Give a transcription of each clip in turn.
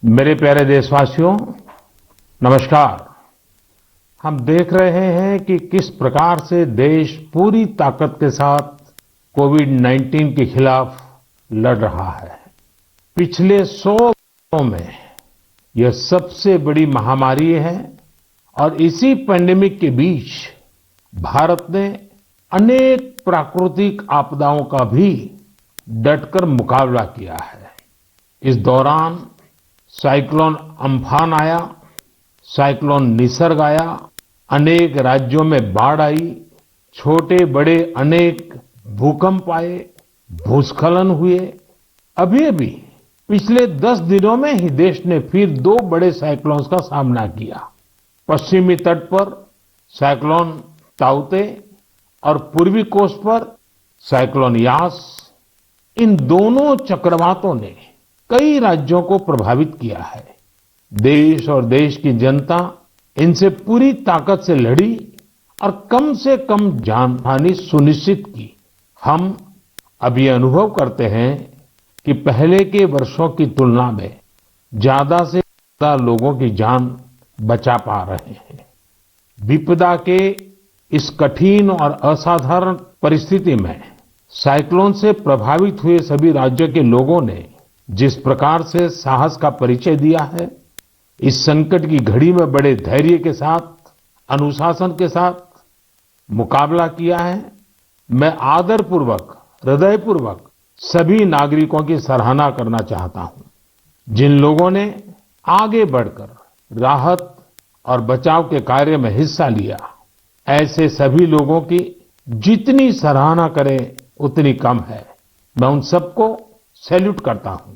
मेरे प्यारे देशवासियों, नमस्कार। हम देख रहे हैं कि किस प्रकार से देश पूरी ताकत के साथ कोविड-19 के खिलाफ लड़ रहा है। पिछले 100 वर्षों में यह सबसे बड़ी महामारी है और इसी पैंडेमिक के बीच भारत ने अनेक प्राकृतिक आपदाओं का भी डटकर मुकाबला किया है। इस दौरान साइक्लोन अम्फान आया, साइक्लोन निसर्ग आया, अनेक राज्यों में बाढ़ आई, छोटे बड़े अनेक भूकंप आए, भूस्खलन हुए। अभी पिछले 10 दिनों में ही देश ने फिर 2 बड़े साइक्लोन्स का सामना किया। पश्चिमी तट पर साइक्लोन ताउते और पूर्वी कोस्ट पर साइक्लोन यास। इन दोनों चक्रवातों ने कई राज्यों को प्रभावित किया है। देश और देश की जनता इनसे पूरी ताकत से लड़ी और कम से कम जानहानि सुनिश्चित की। हम अब ये अनुभव करते हैं कि पहले के वर्षों की तुलना में ज्यादा से ज्यादा लोगों की जान बचा पा रहे हैं। विपदा के इस कठिन और असाधारण परिस्थिति में साइक्लोन से प्रभावित हुए सभी राज्यों के लोगों ने जिस प्रकार से साहस का परिचय दिया है, इस संकट की घड़ी में बड़े धैर्य के साथ, अनुशासन के साथ मुकाबला किया है, मैं आदरपूर्वक, हृदयपूर्वक सभी नागरिकों की सराहना करना चाहता हूं। जिन लोगों ने आगे बढ़कर राहत और बचाव के कार्य में हिस्सा लिया, ऐसे सभी लोगों की जितनी सराहना करें उतनी कम है। मैं उन सबको सैल्यूट करता हूं।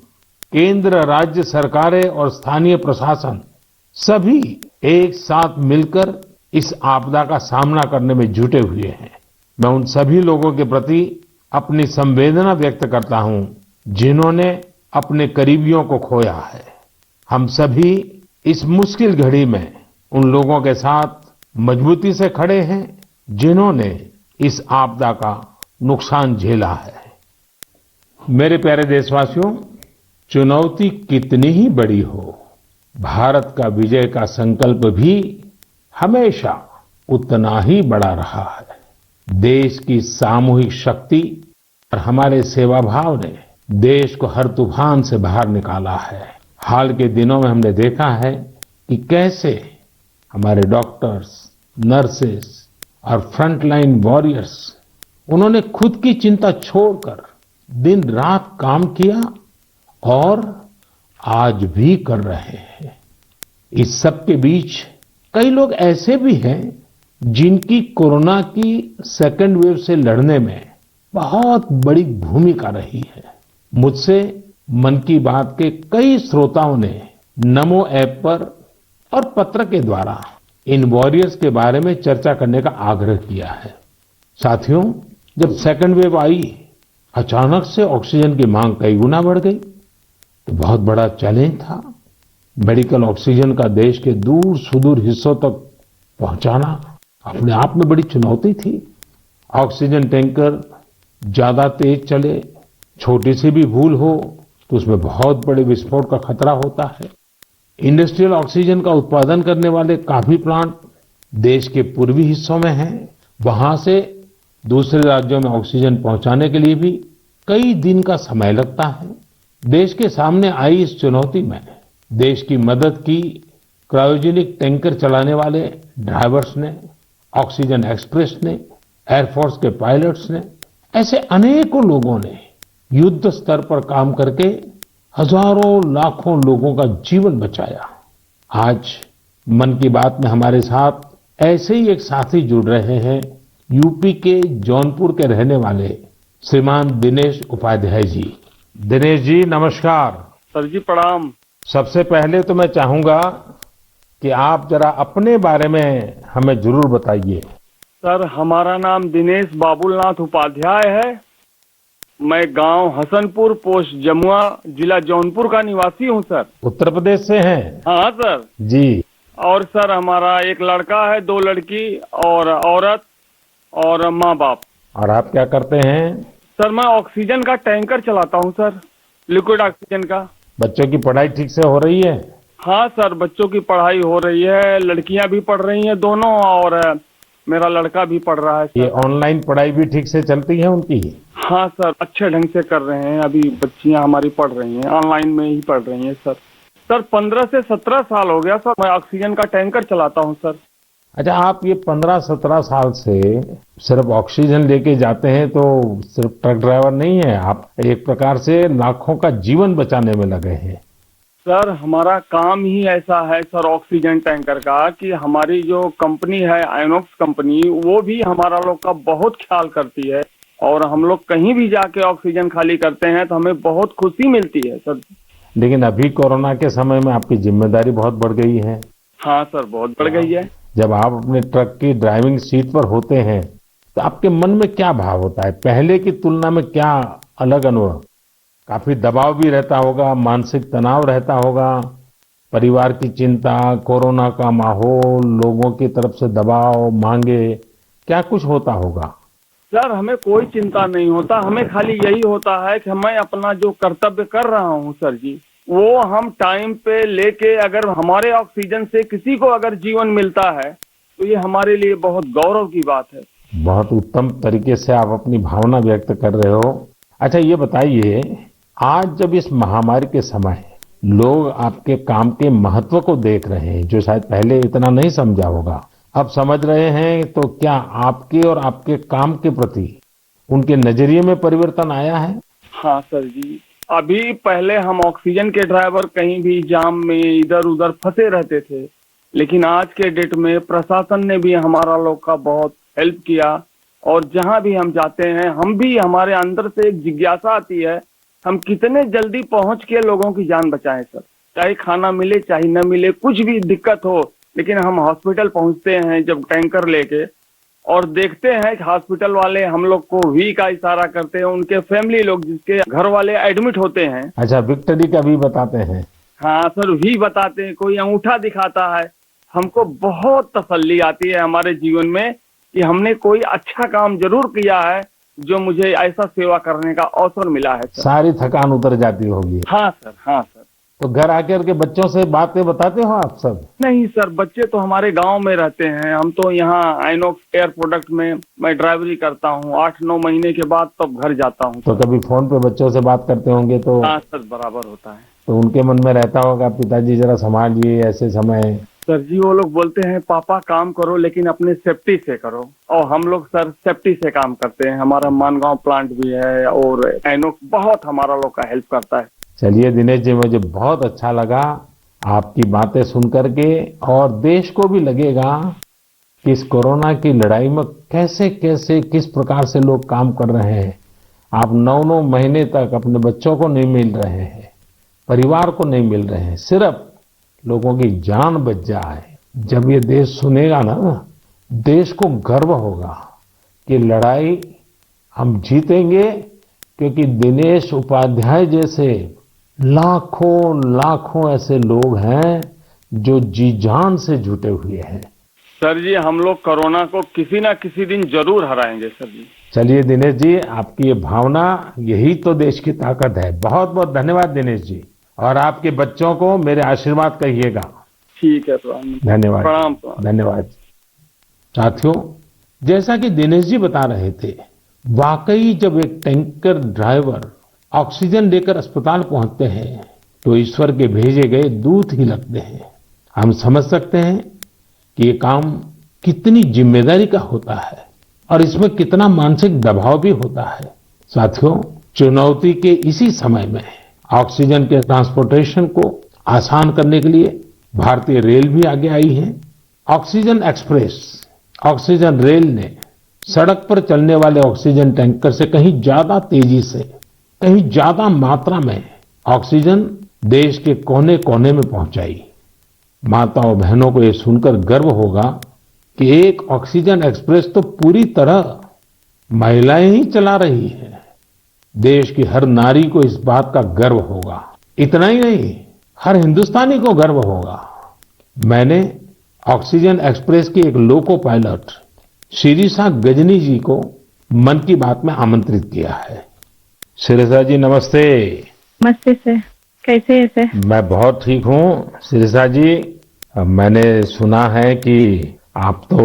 केंद्र, राज्य सरकारें और स्थानीय प्रशासन सभी एक साथ मिलकर इस आपदा का सामना करने में जुटे हुए हैं। मैं उन सभी लोगों के प्रति अपनी संवेदना व्यक्त करता हूं जिन्होंने अपने करीबियों को खोया है। हम सभी इस मुश्किल घड़ी में उन लोगों के साथ मजबूती से खड़े हैं जिन्होंने इस आपदा का नुकसान झेला है। मेरे प्यारे देशवासियों, चुनौती कितनी ही बड़ी हो, भारत का विजय का संकल्प भी हमेशा उतना ही बड़ा रहा है। देश की सामूहिक शक्ति और हमारे सेवा भाव ने देश को हर तूफान से बाहर निकाला है। हाल के दिनों में हमने देखा है कि कैसे हमारे डॉक्टर्स, नर्सेस और फ्रंटलाइन वॉरियर्स, उन्होंने खुद की चिंता छोड़कर दिन रात काम किया और आज भी कर रहे हैं। इस सब के बीच कई लोग ऐसे भी हैं जिनकी कोरोना की सेकेंड वेव से लड़ने में बहुत बड़ी भूमिका रही है। मुझसे मन की बात के कई श्रोताओं ने नमो ऐप पर और पत्र के द्वारा इन वॉरियर्स के बारे में चर्चा करने का आग्रह किया है। साथियों, जब सेकेंड वेव आई, अचानक से ऑक्सीजन की मांग कई गुना बढ़ गई। तो बहुत बड़ा चैलेंज था। मेडिकल ऑक्सीजन का देश के दूर सुदूर हिस्सों तक पहुंचाना अपने आप में बड़ी चुनौती थी। ऑक्सीजन टैंकर ज्यादा तेज चले, छोटी सी भी भूल हो तो उसमें बहुत बड़े विस्फोट का खतरा होता है। इंडस्ट्रियल ऑक्सीजन का उत्पादन करने वाले काफी प्लांट देश के पूर्वी हिस्सों में हैं। वहां से दूसरे राज्यों में ऑक्सीजन पहुंचाने के लिए भी कई दिन का समय लगता है। देश के सामने आई इस चुनौती में देश की मदद की क्रायोजेनिक टैंकर चलाने वाले ड्राइवर्स ने, ऑक्सीजन एक्सप्रेस ने, एयरफोर्स के पायलट्स ने, ऐसे अनेकों लोगों ने युद्ध स्तर पर काम करके हजारों लाखों लोगों का जीवन बचाया। आज मन की बात में हमारे साथ ऐसे ही एक साथी जुड़ रहे हैं, यूपी के जौनपुर के रहने वाले श्रीमान दिनेश उपाध्याय जी। दिनेश जी, नमस्कार। सर जी प्रणाम। सबसे पहले तो मैं चाहूंगा कि आप जरा अपने बारे में हमें जरूर बताइए। सर, हमारा नाम दिनेश बाबुलनाथ उपाध्याय है। मैं गांव हसनपुर, पोस्ट जमुआ, जिला जौनपुर का निवासी हूं सर। उत्तर प्रदेश से हैं? हाँ सर जी। और सर, हमारा एक लड़का है, 2 लड़की और औरत और माँ बाप। और आप क्या करते हैं? सर, मैं ऑक्सीजन का टैंकर चलाता हूं सर, लिक्विड ऑक्सीजन का। बच्चों की पढ़ाई ठीक से हो रही है? हाँ सर, बच्चों की पढ़ाई हो रही है, लड़कियां भी पढ़ रही हैं दोनों, और मेरा लड़का भी पढ़ रहा है ये सर। ऑनलाइन पढ़ाई भी ठीक से चलती है उनकी? हाँ सर, अच्छे ढंग से कर रहे हैं। अभी बच्चियां हमारी पढ़ रही हैं, ऑनलाइन में ही पढ़ रही हैं सर। सर 15 से 17 साल हो गया सर, मैं ऑक्सीजन का टैंकर चलाता हूँ सर। अच्छा, आप ये 15-17 साल से सिर्फ ऑक्सीजन लेके जाते हैं, तो सिर्फ ट्रक ड्राइवर नहीं है आप, एक प्रकार से लाखों का जीवन बचाने में लगे हैं। सर हमारा काम ही ऐसा है सर, ऑक्सीजन टैंकर का, कि हमारी जो कंपनी है आइनॉक्स कंपनी, वो भी हमारा लोग का बहुत ख्याल करती है। और हम लोग कहीं भी जाके ऑक्सीजन खाली करते हैं तो हमें बहुत खुशी मिलती है सर। लेकिन अभी कोरोना के समय में आपकी जिम्मेदारी बहुत बढ़ गई है। हाँ सर, बहुत बढ़ गई है। जब आप अपने ट्रक की ड्राइविंग सीट पर होते हैं तो आपके मन में क्या भाव होता है? पहले की तुलना में क्या अलग अनुभव? काफी दबाव भी रहता होगा, मानसिक तनाव रहता होगा, परिवार की चिंता, कोरोना का माहौल, लोगों की तरफ से दबाव, मांगे, क्या कुछ होता होगा? सर हमें कोई चिंता नहीं होता, हमें खाली यही होता है कि मैं अपना जो कर्तव्य कर रहा हूँ सर जी, वो हम टाइम पे लेके, अगर हमारे ऑक्सीजन से किसी को अगर जीवन मिलता है तो ये हमारे लिए बहुत गौरव की बात है। बहुत उत्तम तरीके से आप अपनी भावना व्यक्त कर रहे हो। अच्छा, ये बताइए, आज जब इस महामारी के समय लोग आपके काम के महत्व को देख रहे हैं, जो शायद पहले इतना नहीं समझा होगा, अब समझ रहे हैं, तो क्या आपके और आपके काम के प्रति उनके नजरिए में परिवर्तन आया है? हाँ सर जी, अभी पहले हम ऑक्सीजन के ड्राइवर कहीं भी जाम में इधर उधर फंसे रहते थे, लेकिन आज के डेट में प्रशासन ने भी हमारा लोग का बहुत हेल्प किया। और जहां भी हम जाते हैं, हम भी, हमारे अंदर से एक जिज्ञासा आती है, हम कितने जल्दी पहुंच के लोगों की जान बचाएं सर। चाहे खाना मिले चाहे न मिले, कुछ भी दिक्कत हो, लेकिन हम हॉस्पिटल पहुंचते हैं जब टैंकर लेके, और देखते हैं कि हॉस्पिटल वाले हम लोग को वी का इशारा करते हैं, उनके फैमिली लोग जिसके घर वाले एडमिट होते हैं। अच्छा, विक्ट्री का भी बताते हैं? हाँ सर, वी बताते हैं, कोई अंगूठा दिखाता है। हमको बहुत तसल्ली आती है हमारे जीवन में कि हमने कोई अच्छा काम जरूर किया है, जो मुझे ऐसा सेवा करने का अवसर मिला है सर। सारी थकान उतर जाती होगी। हाँ सर, हाँ सर। तो घर आकर के बच्चों से बातें बताते हो आप सब? नहीं सर, बच्चे तो हमारे गांव में रहते हैं, हम तो यहाँ आइनॉक्स एयर प्रोडक्ट में मैं ड्राइवरी करता हूँ। 8-9 महीने के बाद तब घर जाता हूँ। तो कभी फोन पे बच्चों से बात करते होंगे तो? हाँ सर, बराबर होता है। तो उनके मन में रहता होगा, पिताजी जरा संभालिए ऐसे समय। सर जी, वो लोग बोलते हैं पापा काम करो लेकिन अपने सेफ्टी से करो, और हम लोग सर सेफ्टी से काम करते हैं। हमारा मानगांव प्लांट भी है और आइनॉक्स बहुत हमारा लोग का हेल्प करता है। चलिए दिनेश जी, मुझे बहुत अच्छा लगा आपकी बातें सुन करके, और देश को भी लगेगा कि इस कोरोना की लड़ाई में कैसे कैसे किस प्रकार से लोग काम कर रहे हैं। आप 9-9 महीने तक अपने बच्चों को नहीं मिल रहे हैं, परिवार को नहीं मिल रहे हैं, सिर्फ लोगों की जान बच जाए। जब ये देश सुनेगा ना, देश को गर्व होगा कि लड़ाई हम जीतेंगे, क्योंकि दिनेश उपाध्याय जैसे लाखों लाखों ऐसे लोग हैं जो जी जान से जुटे हुए हैं। सर जी, हम लोग कोरोना को किसी ना किसी दिन जरूर हराएंगे सर जी। चलिए दिनेश जी, आपकी ये भावना, यही तो देश की ताकत है। बहुत बहुत धन्यवाद दिनेश जी, और आपके बच्चों को मेरे आशीर्वाद कहिएगा। ठीक है, प्रणाम। धन्यवाद। प्रणाम। धन्यवाद। साथियों, जैसा कि दिनेश जी बता रहे थे, वाकई जब एक टैंकर ड्राइवर ऑक्सीजन लेकर अस्पताल पहुंचते हैं तो ईश्वर के भेजे गए दूत ही लगते हैं। हम समझ सकते हैं कि ये काम कितनी जिम्मेदारी का होता है और इसमें कितना मानसिक दबाव भी होता है। साथियों, चुनौती के इसी समय में ऑक्सीजन के ट्रांसपोर्टेशन को आसान करने के लिए भारतीय रेल भी आगे आई है। ऑक्सीजन एक्सप्रेस, ऑक्सीजन रेल ने सड़क पर चलने वाले ऑक्सीजन टैंकर से कहीं ज्यादा तेजी से, कहीं ज्यादा मात्रा में ऑक्सीजन देश के कोने कोने में पहुंचाई। माताओं बहनों को यह सुनकर गर्व होगा कि एक ऑक्सीजन एक्सप्रेस तो पूरी तरह महिलाएं ही चला रही है। देश की हर नारी को इस बात का गर्व होगा। इतना ही नहीं, हर हिंदुस्तानी को गर्व होगा। मैंने ऑक्सीजन एक्सप्रेस की एक लोको पायलट शिरीषा गजनी जी को मन की बात में आमंत्रित किया है। शिरीषा जी, नमस्ते। नमस्ते सर, कैसे है सर? मैं बहुत ठीक हूँ शिरिषा जी। मैंने सुना है कि आप तो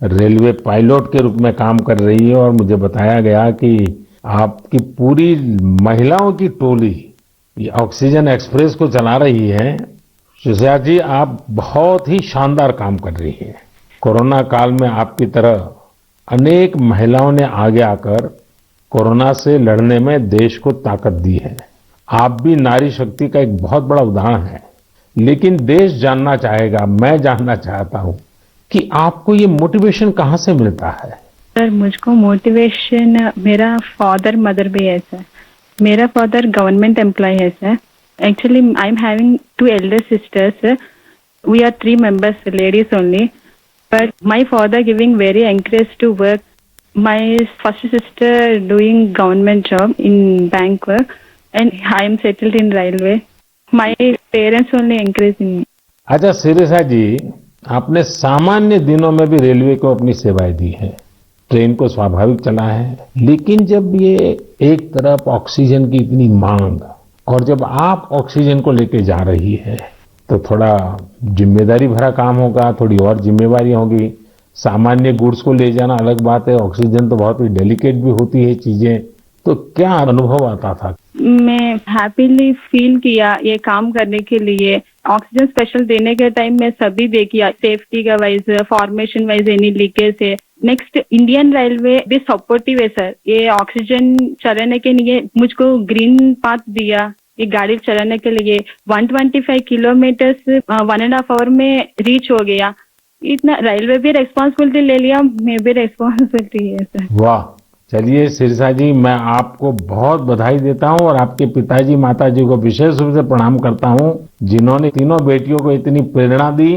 रेलवे पायलट के रूप में काम कर रही है और मुझे बताया गया कि आपकी पूरी महिलाओं की टोली ये ऑक्सीजन एक्सप्रेस को चला रही है। शिरिषा जी, आप बहुत ही शानदार काम कर रही हैं। कोरोना काल में आपकी तरह अनेक महिलाओं ने आगे आकर कोरोना से लड़ने में देश को ताकत दी है। आप भी नारी शक्ति का एक बहुत बड़ा उदाहरण है। लेकिन देश जानना चाहेगा, मैं जानना चाहता हूं कि आपको ये मोटिवेशन कहां से मिलता है? सर मुझको मोटिवेशन मेरा फादर मदर भी है सर। मेरा फादर गवर्नमेंट एम्प्लॉय है sir. Actually I am having 2 elder sisters. We are 3 members, ladies only. But my father giving very encourage to work. My first sister doing government job in bank work, and I am settled in railway. My parents only encouraging me. अच्छा शिरिषा जी, आपने सामान्य दिनों में भी railway को अपनी सेवाएं दी हैं, ट्रेन को स्वाभाविक चला है, लेकिन जब ये एक तरफ ऑक्सीजन की इतनी मांग और जब आप ऑक्सीजन को लेके जा रही है तो थोड़ा जिम्मेदारी भरा काम होगा, थोड़ी और जिम्मेवारी होगी। सामान्य गुड्स को ले जाना अलग बात है, ऑक्सीजन तो बहुत ही डेलिकेट भी होती है चीजें। तो क्या अनुभव आता था? मैं हैप्पीली फील किया ये काम करने के लिए। ऑक्सीजन स्पेशल देने के टाइम में सभी देखिए, सेफ्टी का wise, formation wise any leakage है। नेक्स्ट इंडियन रेलवे भी सपोर्टिव है सर। ये ऑक्सीजन चलाने के लिए मुझको ग्रीन पाथ दिया। ये गाड़ी चलाने के लिए 125 किलोमीटर 1.5 आवर में रीच हो गया। इतना रेलवे भी रेस्पॉन्सिबिलिटी ले लिया, मैं भी रेस्पॉन्सिबिलिटी है सर। वाह, चलिए शिरिषा जी, मैं आपको बहुत बधाई देता हूं और आपके पिताजी माताजी को विशेष रूप से प्रणाम करता हूं, जिन्होंने तीनों बेटियों को इतनी प्रेरणा दी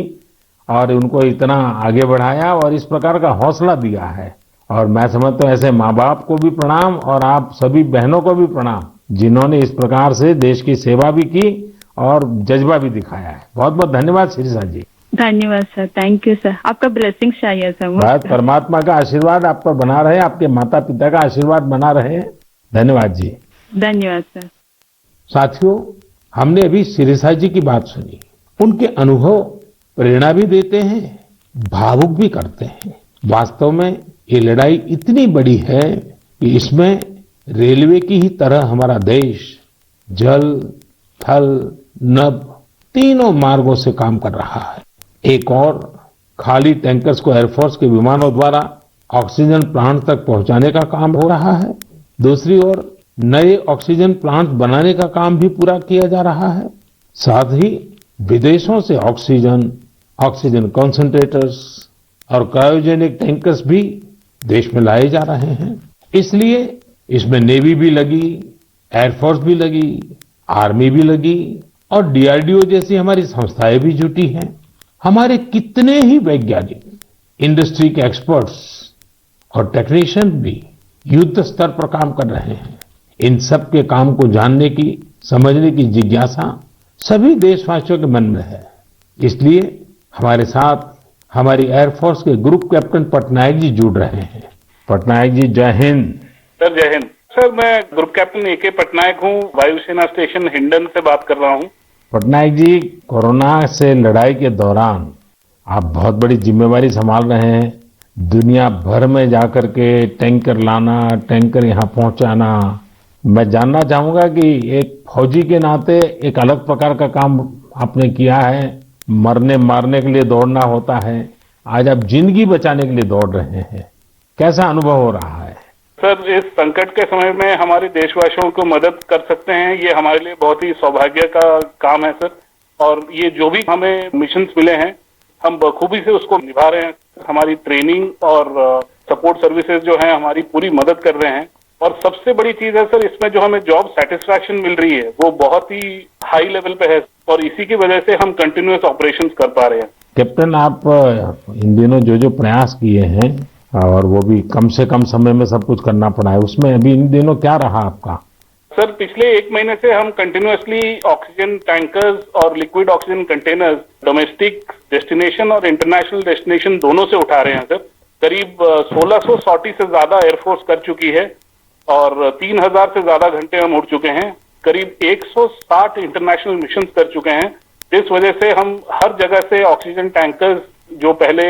और उनको इतना आगे बढ़ाया और इस प्रकार का हौसला दिया है। और मैं समझता हूं ऐसे माँ बाप को भी प्रणाम और आप सभी बहनों को भी प्रणाम, जिन्होंने इस प्रकार से देश की सेवा भी की और जज्बा भी दिखाया है। बहुत बहुत धन्यवाद शिरिषा जी। धन्यवाद सर, थैंक यू सर। आपका ब्लेसिंग चाहिए सर। बस परमात्मा का आशीर्वाद आप पर बना रहे, आपके माता पिता का आशीर्वाद बना रहे। धन्यवाद जी। धन्यवाद सर। साथियों, हमने अभी शिरिषा जी की बात सुनी। उनके अनुभव प्रेरणा भी देते हैं, भावुक भी करते हैं। वास्तव में ये लड़ाई इतनी बड़ी है कि इसमें रेलवे की ही तरह हमारा देश जल, थल, नभ तीनों मार्गों से काम कर रहा है। एक और खाली टैंकर्स को एयरफोर्स के विमानों द्वारा ऑक्सीजन प्लांट तक पहुंचाने का काम हो रहा है। दूसरी ओर नए ऑक्सीजन प्लांट बनाने का काम भी पूरा किया जा रहा है। साथ ही विदेशों से ऑक्सीजन कॉन्सेंट्रेटर्स और क्रायोजेनिक टैंकर्स भी देश में लाए जा रहे हैं। इसलिए इसमें नेवी भी लगी, एयरफोर्स भी लगी, आर्मी भी लगी और डीआरडीओ जैसी हमारी संस्थाएं भी जुटी हैं। हमारे कितने ही वैज्ञानिक, इंडस्ट्री के एक्सपर्ट्स और टेक्नीशियन भी युद्ध स्तर पर काम कर रहे हैं। इन सब के काम को जानने की, समझने की जिज्ञासा सभी देशवासियों के मन में है। इसलिए हमारे साथ हमारी एयरफोर्स के ग्रुप कैप्टन पटनायक जी जुड़ रहे हैं। पटनायक जी, जय हिंद। सर जय हिंद। सर मैं ग्रुप कैप्टन ए.के. पटनायक हूँ, वायुसेना स्टेशन हिंडन से बात कर रहा हूँ। पटनायक जी, कोरोना से लड़ाई के दौरान आप बहुत बड़ी जिम्मेवारी संभाल रहे हैं। दुनिया भर में जाकर के टैंकर लाना, टैंकर यहाँ पहुंचाना। मैं जानना चाहूंगा कि एक फौजी के नाते एक अलग प्रकार का काम आपने किया है। मरने मारने के लिए दौड़ना होता है, आज आप जिंदगी बचाने के लिए दौड़ रहे हैं। कैसा अनुभव हो रहा है? सर इस संकट के समय में हमारे देशवासियों को मदद कर सकते हैं, ये हमारे लिए बहुत ही सौभाग्य का काम है सर। और ये जो भी हमें मिशंस मिले हैं, हम बखूबी से उसको निभा रहे हैं। हमारी ट्रेनिंग और सपोर्ट सर्विसेज जो है हमारी पूरी मदद कर रहे हैं। और सबसे बड़ी चीज है सर, इसमें जो हमें जॉब सेटिस्फैक्शन मिल रही है वो बहुत ही हाई लेवल पे है और इसी की वजह से हम कंटिन्यूअस ऑपरेशंस कर पा रहे हैं। कैप्टन, आप इन दिनों जो प्रयास किए हैं और वो भी कम से कम समय में सब कुछ करना पड़ा है, उसमें अभी इन दिनों क्या रहा आपका? सर पिछले 1 महीने से हम कंटिन्यूअसली ऑक्सीजन टैंकर्स और liquid oxygen containers domestic destination और इंटरनेशनल डेस्टिनेशन दोनों से उठा रहे हैं सर। करीब 1600 सॉर्टी से ज्यादा एयरफोर्स कर चुकी है और 3000 से ज्यादा घंटे हम उड़ चुके हैं। करीब 160 इंटरनेशनल मिशन कर चुके हैं। इस वजह से हम हर जगह से ऑक्सीजन टैंकर्स, जो पहले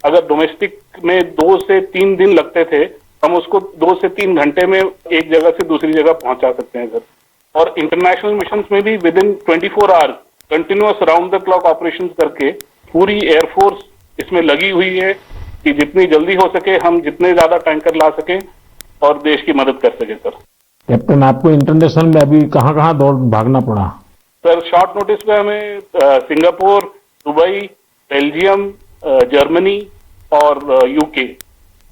अगर डोमेस्टिक में 2 से 3 दिन लगते थे, हम उसको 2 से 3 घंटे में एक जगह से दूसरी जगह पहुंचा सकते हैं सर। और इंटरनेशनल मिशन में भी with in 24 hours continuous round the clock operations करके पूरी एयरफोर्स इसमें लगी हुई है कि जितनी जल्दी हो सके हम जितने ज्यादा टैंकर ला सकें और देश की मदद कर सके सर। कैप्टन, आपको इंटरनेशनल में अभी कहाँ कहाँ दौड़ भागना पड़ा? सर शॉर्ट नोटिस पे हमें सिंगापुर, दुबई, बेल्जियम, जर्मनी और यूके,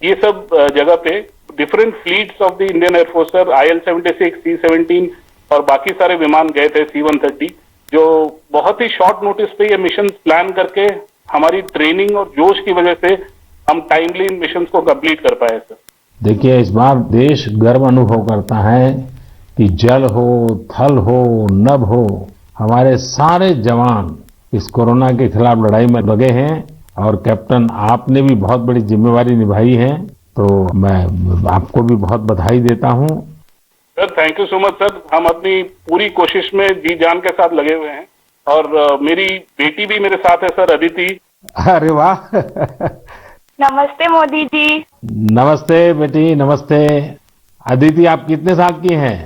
ये सब जगह पे different fleets of the Indian air force sir, IL-76, C-17 और बाकी सारे विमान गए थे, C-130, जो बहुत ही शॉर्ट नोटिस पे ये मिशन प्लान करके हमारी ट्रेनिंग और जोश की वजह से हम टाइमली इन मिशन को कंप्लीट कर पाए सर। देखिए, इस बार देश गर्व अनुभव करता है कि जल हो, थल हो, नभ हो, हमारे सारे जवान इस कोरोना के खिलाफ लड़ाई में लगे हैं। और कैप्टन, आपने भी बहुत बड़ी जिम्मेवारी निभाई है, तो मैं आपको भी बहुत बधाई देता हूं। Sir thank you so much sir. हम अपनी पूरी कोशिश में जी जान के साथ लगे हुए हैं और मेरी बेटी भी मेरे साथ है सर, अदिति। अरे वाह! नमस्ते मोदी जी। नमस्ते बेटी, नमस्ते। अदिति, आप कितने साल की हैं?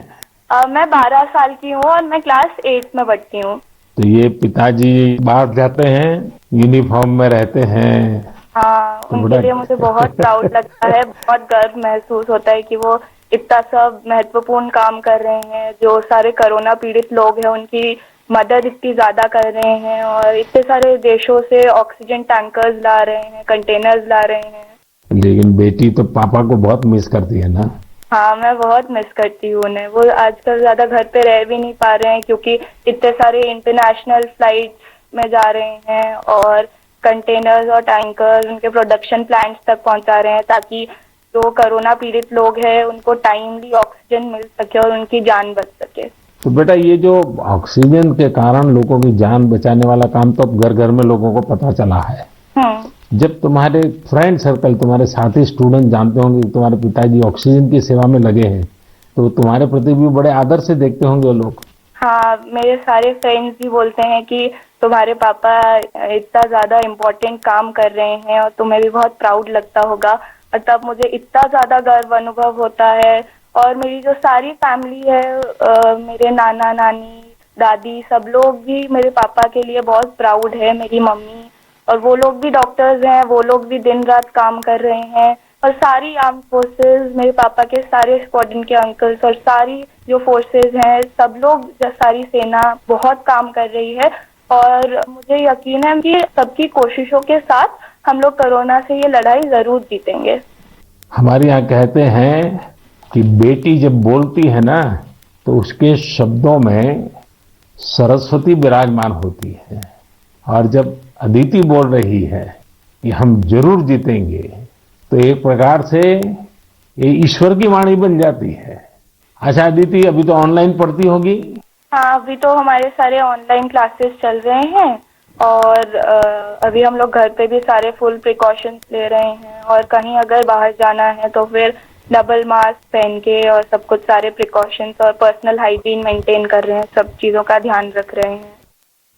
मैं 12 साल की हूँ और मैं क्लास 8 में पढ़ती हूँ। तो ये पिताजी बाहर जाते हैं, यूनिफॉर्म में रहते हैं। हाँ, उनके लिए मुझे बहुत प्राउड लगता है, बहुत गर्व महसूस होता है कि वो इतना सब महत्वपूर्ण काम कर रहे हैं। जो सारे कोरोना पीड़ित लोग हैं उनकी मदद इतनी ज्यादा कर रहे हैं और इतने सारे देशों से ऑक्सीजन टैंकर्स ला रहे हैं, कंटेनर्स ला रहे हैं। लेकिन बेटी तो पापा को बहुत मिस करती है ना? हाँ, मैं बहुत मिस करती हूँ उन्हें। वो आजकल ज्यादा घर पे रह भी नहीं पा रहे हैं क्योंकि इतने सारे इंटरनेशनल फ्लाइट्स में जा रहे हैं और कंटेनर्स और टैंकर्स उनके प्रोडक्शन प्लांट्स तक पहुंचा रहे हैं ताकि जो कोरोना पीड़ित लोग हैं उनको टाइमली ऑक्सीजन मिल सके और उनकी जान बच सके। तो बेटा, ये जो ऑक्सीजन के कारण लोगों की जान बचाने वाला काम तो अब घर घर में लोगों को पता चला है। जब तुम्हारे फ्रेंड सर्कल, तुम्हारे साथी स्टूडेंट जानते होंगे कि तुम्हारे पिताजी ऑक्सीजन की सेवा में लगे हैं, तो तुम्हारे प्रति भी बड़े आदर से देखते होंगे वो लोग। हाँ, मेरे सारे फ्रेंड्स भी बोलते हैं कि तुम्हारे पापा इतना ज्यादा इम्पोर्टेंट काम कर रहे हैं और तुम्हें भी बहुत प्राउड लगता होगा। और तब मुझे इतना ज्यादा गर्व अनुभव होता है। और मेरी जो सारी फैमिली है, मेरे नाना नानी, दादी, सब लोग भी मेरे पापा के लिए बहुत प्राउड है। मेरी मम्मी, और वो लोग भी डॉक्टर्स हैं, वो लोग भी दिन रात काम कर रहे हैं। और सारी आर्म फोर्सेस, मेरे पापा के सारे स्क्वाड्रन के अंकल्स और सारी जो फोर्सेस हैं, सब लोग, सारी सेना बहुत काम कर रही है। और मुझे यकीन है कि सबकी कोशिशों के साथ हम लोग कोरोना से ये लड़ाई जरूर जीतेंगे। हमारे यहाँ कहते हैं कि बेटी जब बोलती है ना, तो उसके शब्दों में सरस्वती विराजमान होती है। और जब अदिति बोल रही है कि हम जरूर जीतेंगे, तो एक प्रकार से ये ईश्वर की वाणी बन जाती है। अच्छा अदिति, अभी तो ऑनलाइन पढ़ती होगी? हाँ, अभी तो हमारे सारे ऑनलाइन क्लासेस चल रहे हैं और अभी हम लोग घर पे भी सारे फुल प्रिकॉशंस ले रहे हैं। और कहीं अगर बाहर जाना है तो फिर डबल मास्क पहन के और सब कुछ सारे प्रिकॉशंस और पर्सनल हाइजीन मेंटेन कर रहे हैं, सब चीजों का ध्यान रख रहे हैं।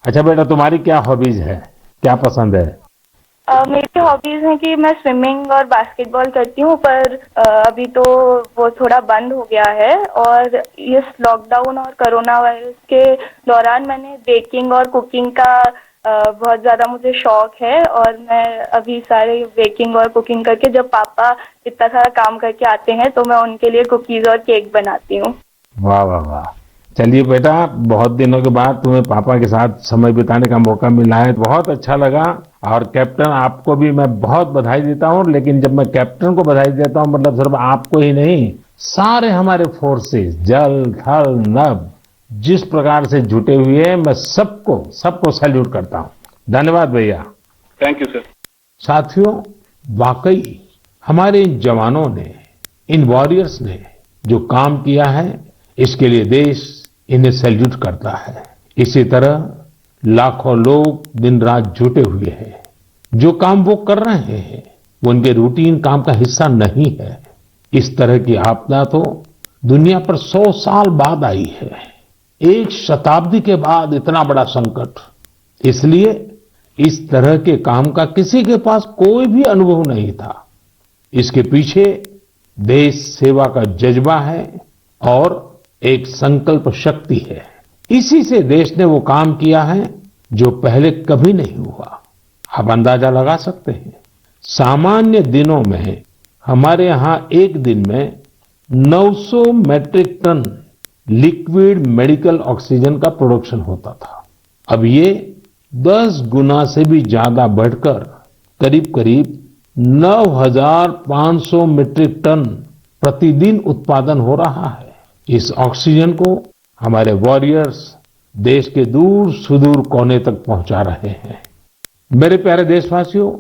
अच्छा बेटा, तुम्हारी क्या हॉबीज है, क्या पसंद है? मेरी हॉबीज हैं कि मैं स्विमिंग और बास्केटबॉल करती हूँ, पर अभी तो वो थोड़ा बंद हो गया है। और इस लॉकडाउन और कोरोना वायरस के दौरान मैंने बेकिंग और कुकिंग का बहुत ज्यादा मुझे शौक है। और मैं अभी सारे बेकिंग और कुकिंग करके, जब पापा इतना सारा काम करके आते हैं तो मैं उनके लिए कुकीज और केक बनाती हूँ। वाह वाह वाह! चलिए बेटा, बहुत दिनों के बाद तुम्हें पापा के साथ समय बिताने का मौका मिला है, बहुत अच्छा लगा। और कैप्टन, आपको भी मैं बहुत बधाई देता हूँ। लेकिन जब मैं कैप्टन को बधाई देता हूँ, मतलब सिर्फ आपको ही नहीं, सारे हमारे फोर्सेस, जल, थल, नभ, जिस प्रकार से जुटे हुए हैं, मैं सबको सैल्यूट करता हूँ। धन्यवाद भैया। Thank you sir. साथियों, वाकई हमारे इन जवानों ने, इन वॉरियर्स ने जो काम किया है, इसके लिए देश इन्हें सैल्यूट करता है। इसी तरह लाखों लोग दिन रात जुटे हुए हैं। जो काम वो कर रहे हैं वो उनके रूटीन काम का हिस्सा नहीं है। इस तरह की आपदा तो दुनिया पर 100 साल बाद आई है। एक शताब्दी के बाद इतना बड़ा संकट, इसलिए इस तरह के काम का किसी के पास कोई भी अनुभव नहीं था। इसके पीछे देश सेवा का जज्बा है और एक संकल्प शक्ति है। इसी से देश ने वो काम किया है जो पहले कभी नहीं हुआ। आप अंदाजा लगा सकते हैं, सामान्य दिनों में हमारे यहां एक दिन में 900 metric ton liquid medical oxygen का प्रोडक्शन होता था। अब ये 10 गुना से भी ज्यादा बढ़कर करीब करीब 9,500 मीट्रिक टन प्रतिदिन उत्पादन हो रहा है। इस ऑक्सीजन को हमारे वॉरियर्स देश के दूर सुदूर कोने तक पहुंचा रहे हैं। मेरे प्यारे देशवासियों,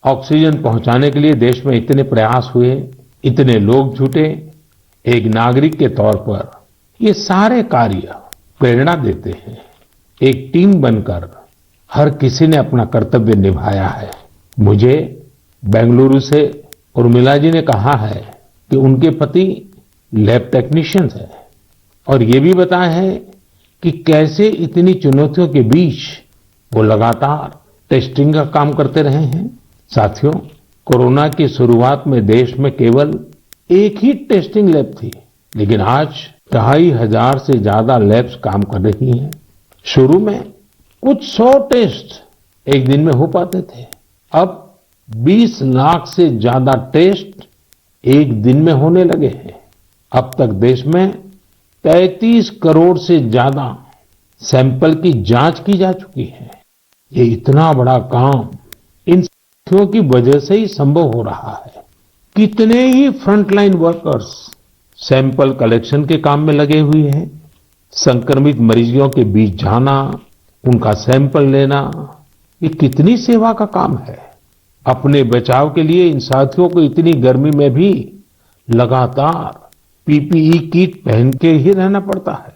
ऑक्सीजन पहुंचाने के लिए देश में इतने प्रयास हुए, इतने लोग जुटे। एक नागरिक के तौर पर ये सारे कार्य प्रेरणा देते हैं। एक टीम बनकर हर किसी ने अपना कर्तव्य निभाया है। मुझे बेंगलुरु से उर्मिला जी ने कहा है कि उनके पति लैब टेक्नीशियन है और ये भी बताया है कि कैसे इतनी चुनौतियों के बीच वो लगातार टेस्टिंग का काम करते रहे हैं। साथियों, कोरोना की शुरुआत में देश में केवल एक ही टेस्टिंग लैब थी, लेकिन आज 2,500 से ज्यादा लैब्स काम कर रही हैं। शुरू में कुछ 100 टेस्ट एक दिन में हो पाते थे, अब 20 लाख से ज्यादा टेस्ट एक दिन में होने लगे हैं। अब तक देश में 33 करोड़ से ज्यादा सैंपल की जांच की जा चुकी है। ये इतना बड़ा काम इन साथियों की वजह से ही संभव हो रहा है। कितने ही फ्रंटलाइन वर्कर्स सैंपल कलेक्शन के काम में लगे हुए हैं। संक्रमित मरीजों के बीच जाना, उनका सैंपल लेना, ये कितनी सेवा का काम है। अपने बचाव के लिए इन साथियों को इतनी गर्मी में भी लगातार पीपीई किट पहन के ही रहना पड़ता है।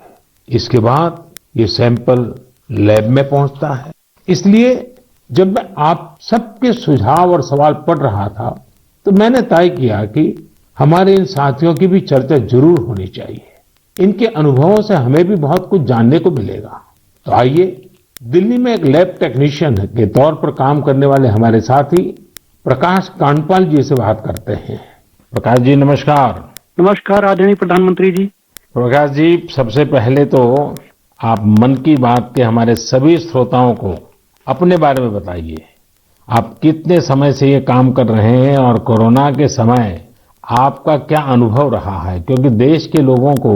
इसके बाद ये सैंपल लैब में पहुंचता है। इसलिए जब मैं आप सबके सुझाव और सवाल पढ़ रहा था तो मैंने तय किया कि हमारे इन साथियों की भी चर्चा जरूर होनी चाहिए। इनके अनुभवों से हमें भी बहुत कुछ जानने को मिलेगा। तो आइए दिल्ली में एक लैब टेक्नीशियन के तौर पर काम करने वाले हमारे साथी प्रकाश कांडपाल जी से बात करते हैं। प्रकाश जी नमस्कार। नमस्कार आदरणीय प्रधानमंत्री जी। प्रकाश जी, सबसे पहले तो आप मन की बात के हमारे सभी श्रोताओं को अपने बारे में बताइए। आप कितने समय से ये काम कर रहे हैं और कोरोना के समय आपका क्या अनुभव रहा है? क्योंकि देश के लोगों को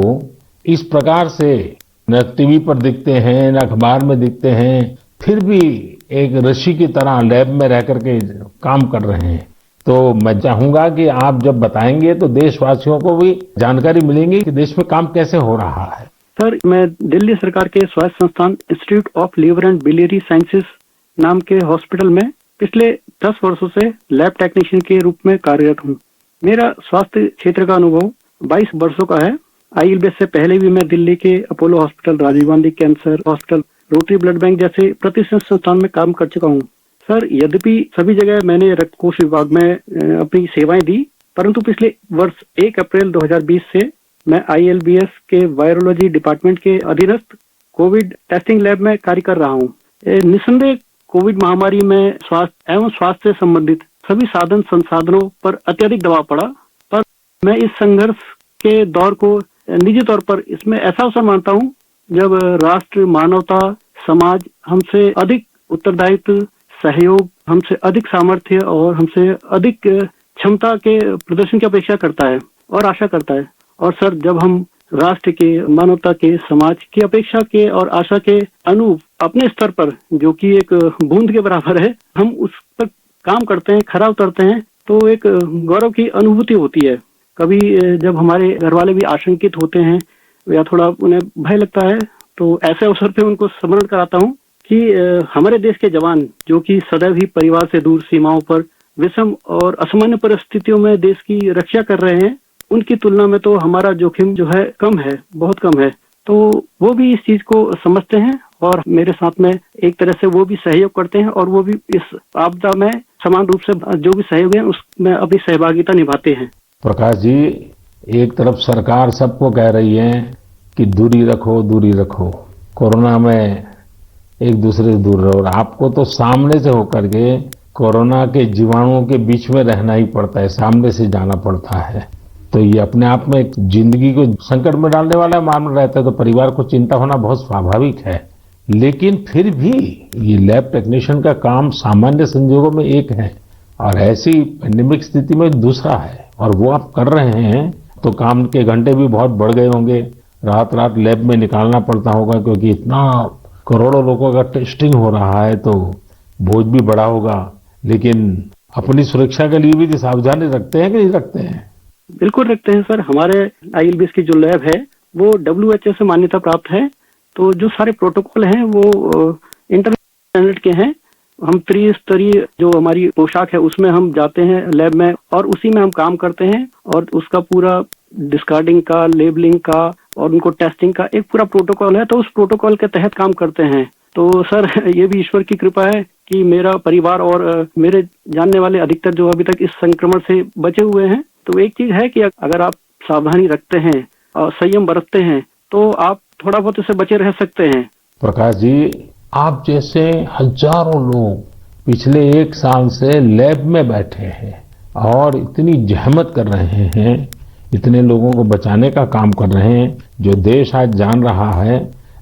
इस प्रकार से न टीवी पर दिखते हैं, न अखबार में दिखते हैं, फिर भी एक ऋषि की तरह लैब में रह करके काम कर रहे हैं। तो मैं चाहूंगा कि आप जब बताएंगे तो देशवासियों को भी जानकारी मिलेगी कि देश में काम कैसे हो रहा है। सर, मैं दिल्ली सरकार के स्वास्थ्य संस्थान institute of liver and biliary sciences नाम के हॉस्पिटल में पिछले 10 वर्षों से लैब टेक्नीशियन के रूप में कार्यरत हूँ। मेरा स्वास्थ्य क्षेत्र का अनुभव 22 वर्षों का है। आईएलबीएस से पहले भी मैं दिल्ली के Apollo hospital, Rajiv Gandhi cancer hospital, rotary blood bank जैसे प्रतिष्ठित संस्थान में काम कर चुका हूँ। सर, यद्यपि सभी जगह मैंने रक्त कोष विभाग में अपनी सेवाएं दी, परंतु पिछले वर्ष 1 अप्रैल 2020 से मैं आईएलबीएस के वायरोलॉजी डिपार्टमेंट के अधीनस्थ कोविड टेस्टिंग लैब में कार्य कर रहा हूँ। निस्संदेह कोविड महामारी में स्वास्थ्य एवं स्वास्थ्य से संबंधित सभी साधन संसाधनों पर अत्यधिक दबाव पड़ा, पर मैं इस संघर्ष के दौर को निजी तौर पर इसमें ऐसा अवसर मानता हूँ जब राष्ट्र, मानवता, समाज हमसे अधिक उत्तरदायित्व, सहयोग, हमसे अधिक सामर्थ्य और हमसे अधिक क्षमता के प्रदर्शन की अपेक्षा करता है और आशा करता है। और सर, जब हम राष्ट्र के, मानवता के, समाज की अपेक्षा के और आशा के अनुरूप अपने स्तर पर, जो कि एक बूंद के बराबर है, हम उस पर काम करते हैं, खरा उतरते हैं, तो एक गौरव की अनुभूति होती है। कभी जब हमारे घर वाले भी आशंकित होते हैं या थोड़ा उन्हें भय लगता है, तो ऐसे अवसर पे उनको स्मरण कराता हूँ कि हमारे देश के जवान, जो कि सदैव ही परिवार से दूर सीमाओं पर विषम और असामान्य परिस्थितियों में देश की रक्षा कर रहे हैं, उनकी तुलना में तो हमारा जोखिम जो है कम है, बहुत कम है। तो वो भी इस चीज को समझते हैं और मेरे साथ में एक तरह से वो भी सहयोग करते हैं और वो भी इस आपदा में समान रूप से जो भी सहयोग है उसमें अपनी सहभागिता निभाते हैं। प्रकाश जी, एक तरफ सरकार सबको कह रही है कि दूरी रखो, दूरी रखो, कोरोना में एक दूसरे से दूर रहो, और आपको तो सामने से होकर के कोरोना के जीवाणुओं के बीच में रहना ही पड़ता है, सामने से जाना पड़ता है। तो ये अपने आप में एक जिंदगी को संकट में डालने वाला मामला रहता है, तो परिवार को चिंता होना बहुत स्वाभाविक है। लेकिन फिर भी ये लैब टेक्नीशियन का काम सामान्य संजोगों में एक है और ऐसी पेंडेमिक स्थिति में दूसरा है, और वो आप कर रहे हैं तो काम के घंटे भी बहुत बढ़ गए होंगे, रात रात लैब में निकालना पड़ता होगा, क्योंकि इतना करोड़ों लोगों का टेस्टिंग हो रहा है तो बोझ भी बड़ा होगा। लेकिन अपनी सुरक्षा के लिए भी तो सावधानी रखते हैं कि नहीं रखते हैं? बिल्कुल रखते हैं सर। हमारे ILBS की जो लैब है वो WHO से मान्यता प्राप्त है, तो जो सारे प्रोटोकॉल हैं वो इंटरनेशनल स्टैंडर्ड के हैं। हम त्रिस्तरीय जो हमारी पोशाक है उसमें हम जाते हैं लैब में और उसी में हम काम करते हैं, और उसका पूरा डिस्कार्डिंग का, लेबलिंग का और उनको टेस्टिंग का एक पूरा प्रोटोकॉल है, तो उस प्रोटोकॉल के तहत काम करते हैं। तो सर ये भी ईश्वर की कृपा है कि मेरा परिवार और मेरे जानने वाले अधिकतर जो अभी तक इस संक्रमण से बचे हुए हैं। तो एक चीज है कि अगर आप सावधानी रखते हैं और संयम बरतते हैं तो आप थोड़ा बहुत इससे बचे रह सकते हैं। प्रकाश जी, आप जैसे हजारों लोग पिछले एक साल से लैब में बैठे हैं और इतनी जहमत कर रहे हैं, इतने लोगों को बचाने का काम कर रहे हैं, जो देश आज जान रहा है।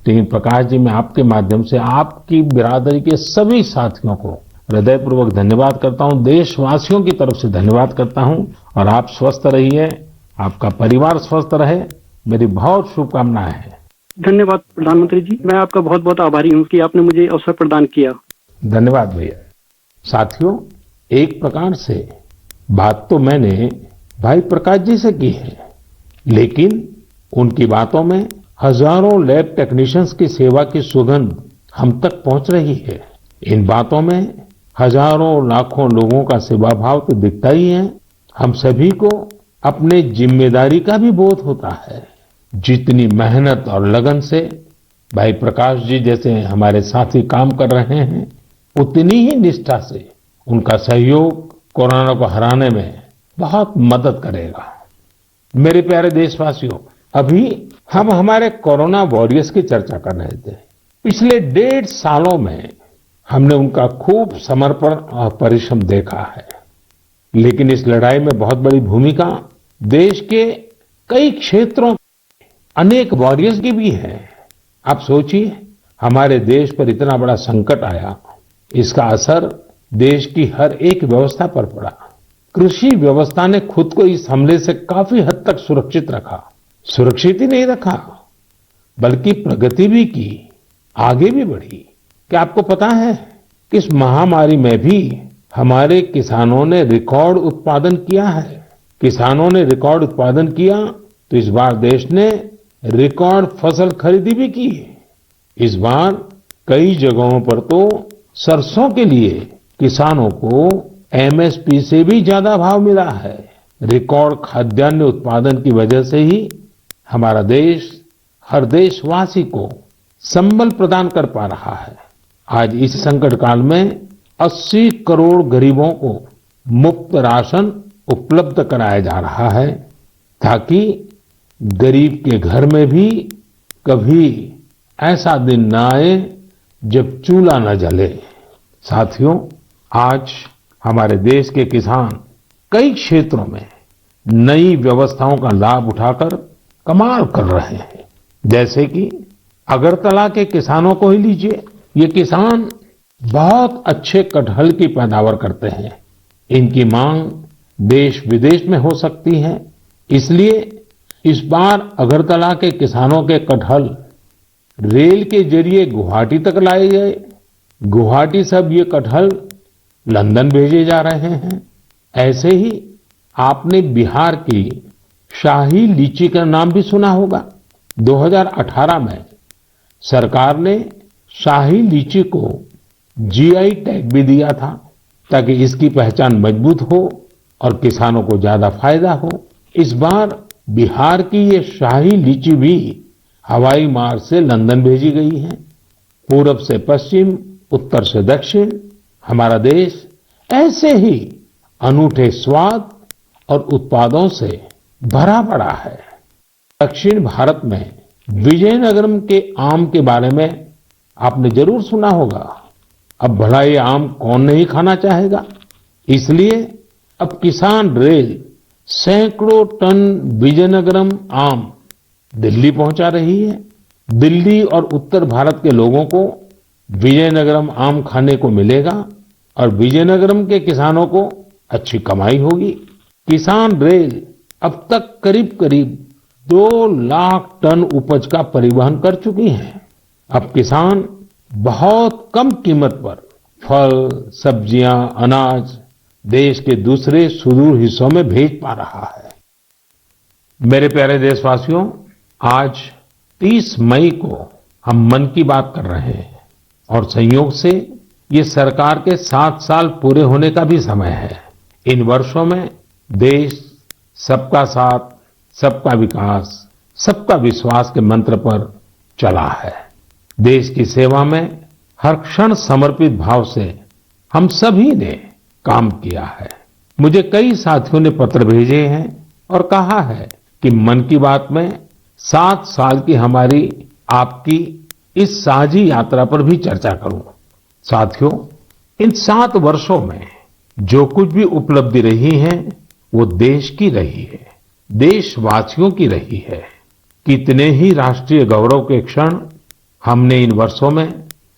लेकिन प्रकाश जी, मैं आपके माध्यम से आपकी बिरादरी के सभी साथियों को हृदयपूर्वक धन्यवाद करता हूं, देशवासियों की तरफ से धन्यवाद करता हूं, और आप स्वस्थ रहिए, आपका परिवार स्वस्थ रहे, मेरी बहुत शुभकामनाएं हैं। धन्यवाद प्रधानमंत्री जी, मैं आपका बहुत बहुत आभारी हूँ कि आपने मुझे अवसर प्रदान किया। धन्यवाद भैया। साथियों, एक प्रकार से बात तो मैंने भाई प्रकाश जी से की है, लेकिन उनकी बातों में हजारों लैब टेक्नीशियंस की सेवा की सुगंध हम तक पहुंच रही है। इन बातों में हजारों लाखों लोगों का सेवा भाव तो दिखता ही है। हम सभी को अपने जिम्मेदारी का भी बोध होता है। जितनी मेहनत और लगन से भाई प्रकाश जी जैसे हमारे साथी काम कर रहे हैं, उतनी ही निष्ठा से उनका सहयोग कोरोना को हराने में बहुत मदद करेगा। मेरे प्यारे देशवासियों, अभी हम हमारे कोरोना वॉरियर्स की चर्चा कर रहे थे। पिछले 1.5 सालों में हमने उनका खूब समर्पण और परिश्रम देखा है, लेकिन इस लड़ाई में बहुत बड़ी भूमिका देश के कई क्षेत्रों अनेक वॉरियर्स की भी है। आप सोचिए, हमारे देश पर इतना बड़ा संकट आया, इसका असर देश की हर एक व्यवस्था पर पड़ा। कृषि व्यवस्था ने खुद को इस हमले से काफी हद तक सुरक्षित रखा। सुरक्षित ही नहीं रखा, बल्कि प्रगति भी की, आगे भी बढ़ी। क्या आपको पता है कि इस महामारी में भी हमारे किसानों ने रिकॉर्ड उत्पादन किया है? किसानों ने रिकॉर्ड उत्पादन किया तो इस बार देश ने रिकॉर्ड फसल खरीदी भी की। इस बार कई जगहों पर तो सरसों के लिए किसानों को MSP से भी ज्यादा भाव मिला है। रिकॉर्ड खाद्यान्न उत्पादन की वजह से ही हमारा देश हर देशवासी को संबल प्रदान कर पा रहा है। आज इस संकट काल में 80 करोड़ गरीबों को मुफ्त राशन उपलब्ध कराया जा रहा है, ताकि गरीब के घर में भी कभी ऐसा दिन न आए जब चूल्हा न जले। साथियों, आज हमारे देश के किसान कई क्षेत्रों में नई व्यवस्थाओं का लाभ उठाकर कमाल कर रहे हैं। जैसे कि अगरतला के किसानों को ही लीजिए। ये किसान बहुत अच्छे कटहल की पैदावार करते हैं। इनकी मांग देश विदेश में हो सकती है, इसलिए इस बार अगरतला के किसानों के कटहल रेल के जरिए गुवाहाटी तक लाए गए। गुवाहाटी से अब ये कटहल लंदन भेजे जा रहे हैं। ऐसे ही आपने बिहार की शाही लीची का नाम भी सुना होगा। 2018 में सरकार ने शाही लीची को GI टैग भी दिया था, ताकि इसकी पहचान मजबूत हो और किसानों को ज्यादा फायदा हो। इस बार बिहार की ये शाही लीची भी हवाई मार्ग से लंदन भेजी गई है। पूरब से पश्चिम, उत्तर से दक्षिण, हमारा देश ऐसे ही अनूठे स्वाद और उत्पादों से भरा पड़ा है। दक्षिण भारत में विजयनगरम के आम के बारे में आपने जरूर सुना होगा। अब भला ये आम कौन नहीं खाना चाहेगा। इसलिए अब किसान रेल सैकड़ों टन विजयनगरम आम दिल्ली पहुंचा रही है। दिल्ली और उत्तर भारत के लोगों को विजयनगरम आम खाने को मिलेगा और विजयनगरम के किसानों को अच्छी कमाई होगी। किसान रेल अब तक करीब करीब 2 लाख टन उपज का परिवहन कर चुकी है। अब किसान बहुत कम कीमत पर फल, सब्जियां, अनाज देश के दूसरे सुदूर हिस्सों में भेज पा रहा है। मेरे प्यारे देशवासियों, आज 30 मई को हम मन की बात कर रहे हैं और संयोग से ये सरकार के 7 साल पूरे होने का भी समय है। इन वर्षों में देश सबका साथ, सबका विकास, सबका विश्वास के मंत्र पर चला है। देश की सेवा में हर क्षण समर्पित भाव से हम सभी ने काम किया है। मुझे कई साथियों ने पत्र भेजे हैं और कहा है कि मन की बात में 7 साल की हमारी आपकी इस साझी यात्रा पर भी चर्चा करूं। साथियों, इन 7 वर्षों में जो कुछ भी उपलब्धि रही है वो देश की रही है, देशवासियों की रही है। कितने ही राष्ट्रीय गौरव के क्षण हमने इन वर्षों में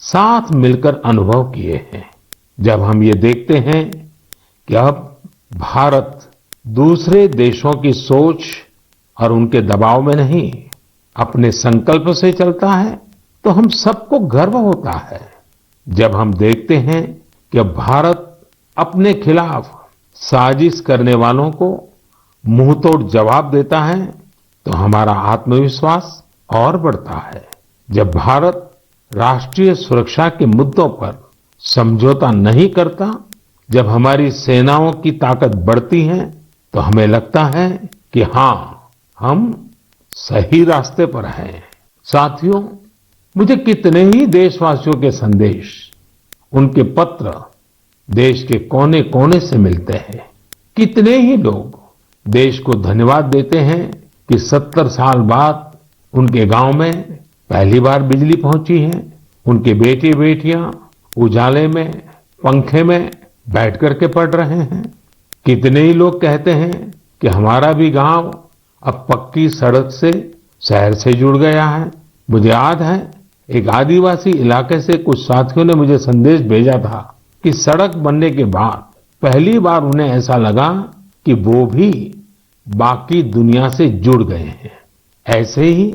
साथ मिलकर अनुभव किए हैं। जब हम ये देखते हैं कि अब भारत दूसरे देशों की सोच और उनके दबाव में नहीं, अपने संकल्प से चलता है, तो हम सबको गर्व होता है। जब हम देखते हैं कि अब भारत अपने खिलाफ साजिश करने वालों को मुंहतोड़ जवाब देता है, तो हमारा आत्मविश्वास और बढ़ता है। जब भारत राष्ट्रीय सुरक्षा के मुद्दों पर समझौता नहीं करता, जब हमारी सेनाओं की ताकत बढ़ती है, तो हमें लगता है कि हाँ, हम सही रास्ते पर हैं। साथियों, मुझे कितने ही देशवासियों के संदेश, उनके पत्र देश के कोने कोने से मिलते हैं। कितने ही लोग देश को धन्यवाद देते हैं कि 70 साल बाद उनके गांव में पहली बार बिजली पहुंची है। उनके बेटे बेटियां उजाले में, पंखे में बैठ करके पढ़ रहे हैं। कितने ही लोग कहते हैं कि हमारा भी गांव अब पक्की सड़क से शहर से जुड़ गया है। मुझे याद है, एक आदिवासी इलाके से कुछ साथियों ने मुझे संदेश भेजा था कि सड़क बनने के बाद पहली बार उन्हें ऐसा लगा कि वो भी बाकी दुनिया से जुड़ गए हैं। ऐसे ही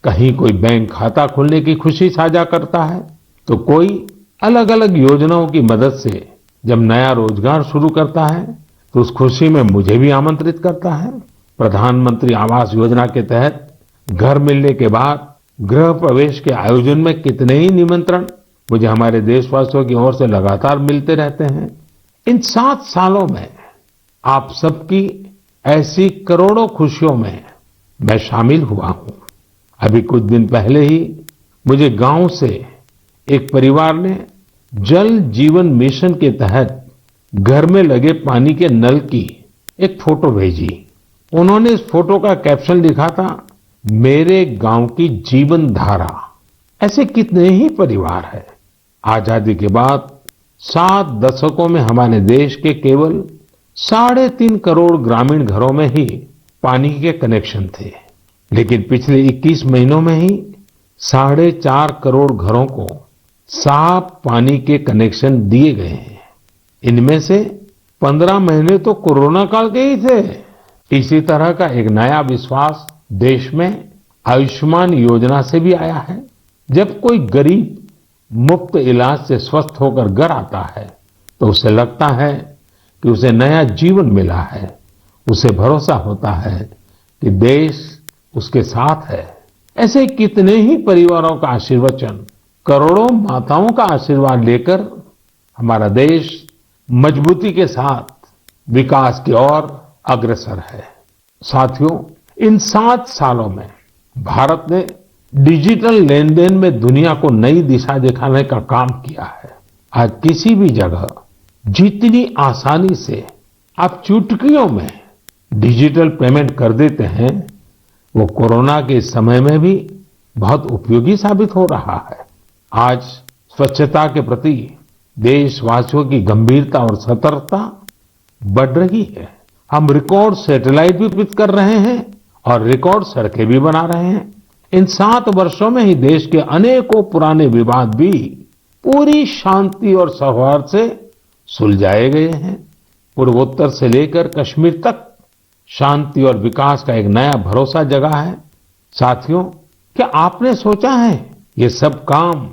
कहीं कोई बैंक खाता खोलने की खुशी साझा करता है, तो कोई अलग अलग योजनाओं की मदद से जब नया रोजगार शुरू करता है, तो उस खुशी में मुझे भी आमंत्रित करता है। प्रधानमंत्री आवास योजना के तहत घर मिलने के बाद गृह प्रवेश के आयोजन में कितने ही निमंत्रण मुझे हमारे देशवासियों की ओर से लगातार मिलते रहते हैं। इन 7 सालों में आप सबकी ऐसी करोड़ों खुशियों में मैं शामिल हुआ हूं। अभी कुछ दिन पहले ही मुझे गांव से एक परिवार ने जल जीवन मिशन के तहत घर में लगे पानी के नल की एक फोटो भेजी। उन्होंने इस फोटो का कैप्शन लिखा था, मेरे गांव की जीवन धारा। ऐसे कितने ही परिवार हैं। आजादी के बाद 7 दशकों में हमारे देश के केवल 3.5 करोड़ ग्रामीण घरों में ही पानी के कनेक्शन थे, लेकिन पिछले 21 महीनों में ही 4.5 करोड़ घरों को साफ पानी के कनेक्शन दिए गए हैं। इनमें से 15 महीने तो कोरोना काल के ही थे। इसी तरह का एक नया विश्वास देश में आयुष्मान योजना से भी आया है। जब कोई गरीब मुफ्त इलाज से स्वस्थ होकर घर आता है, तो उसे लगता है कि उसे नया जीवन मिला है। उसे भरोसा होता है कि देश उसके साथ है। ऐसे कितने ही परिवारों का आशीर्वचन, करोड़ों माताओं का आशीर्वाद लेकर हमारा देश मजबूती के साथ विकास की ओर अग्रसर है। साथियों, इन 7 सालों में भारत ने डिजिटल लेन देन में दुनिया को नई दिशा दिखाने का काम किया है। आज किसी भी जगह जितनी आसानी से आप चुटकियों में डिजिटल पेमेंट कर देते हैं, वो कोरोना के समय में भी बहुत उपयोगी साबित हो रहा है। आज स्वच्छता के प्रति देशवासियों की गंभीरता और सतर्कता बढ़ रही है। हम रिकॉर्ड सैटेलाइट भी विकसित कर रहे हैं और रिकॉर्ड सड़कें भी बना रहे हैं। इन 7 वर्षों में ही देश के अनेकों पुराने विवाद भी पूरी शांति और सौहार्द से सुलझाए गए हैं। पूर्वोत्तर से लेकर कश्मीर तक शांति और विकास का एक नया भरोसा जगा है। साथियों, क्या आपने सोचा है ये सब काम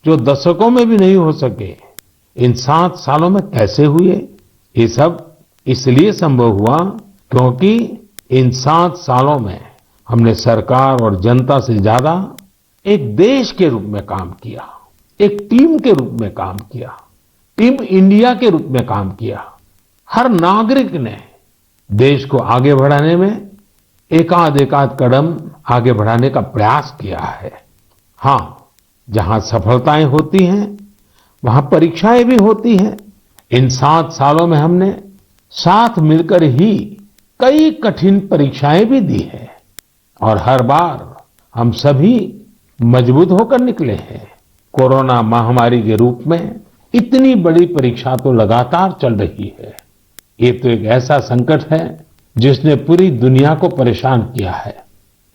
जो दशकों में भी नहीं हो सके, इन 7 सालों में कैसे हुए? ये सब इसलिए संभव हुआ क्योंकि इन 7 सालों में हमने सरकार और जनता से ज्यादा एक देश के रूप में काम किया, एक टीम के रूप में काम किया, टीम इंडिया के रूप में काम किया। हर नागरिक ने देश को आगे बढ़ाने में एकाध कदम आगे बढ़ाने का प्रयास किया है। हाँ, जहां सफलताएं होती हैं वहां परीक्षाएं भी होती हैं। इन 7 सालों में हमने साथ मिलकर ही कई कठिन परीक्षाएं भी दी हैं और हर बार हम सभी मजबूत होकर निकले हैं। कोरोना महामारी के रूप में इतनी बड़ी परीक्षा तो लगातार चल रही है। ये तो एक ऐसा संकट है जिसने पूरी दुनिया को परेशान किया है।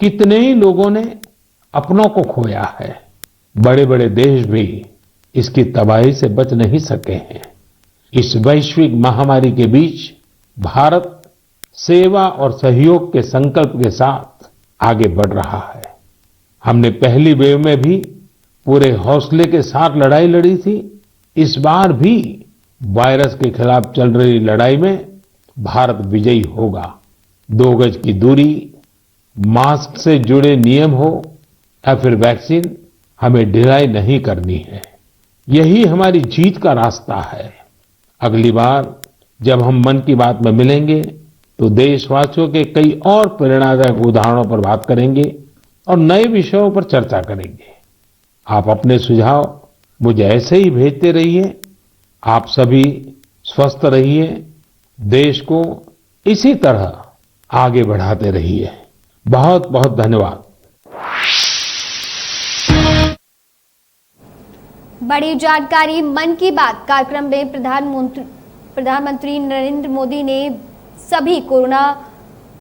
कितने ही लोगों ने अपनों को खोया है। बड़े बड़े देश भी इसकी तबाही से बच नहीं सके हैं। इस वैश्विक महामारी के बीच भारत सेवा और सहयोग के संकल्प के साथ आगे बढ़ रहा है। हमने पहली वेव में भी पूरे हौसले के साथ लड़ाई लड़ी थी। इस बार भी वायरस के खिलाफ चल रही लड़ाई में भारत विजयी होगा। 2 गज की दूरी, मास्क से जुड़े नियम हो या फिर वैक्सीन, हमें ढिलाई नहीं करनी है। यही हमारी जीत का रास्ता है। अगली बार जब हम मन की बात में मिलेंगे तो देशवासियों के कई और प्रेरणादायक उदाहरणों पर बात करेंगे और नए विषयों पर चर्चा करेंगे। आप अपने सुझाव मुझे ऐसे ही भेजते रहिए। आप सभी स्वस्थ रहिए, देश को इसी तरह आगे बढ़ाते रहिए। बहुत बहुत धन्यवाद। बड़ी जानकारी मन की बात कार्यक्रम में प्रधानमंत्री नरेंद्र मोदी ने सभी कोरोना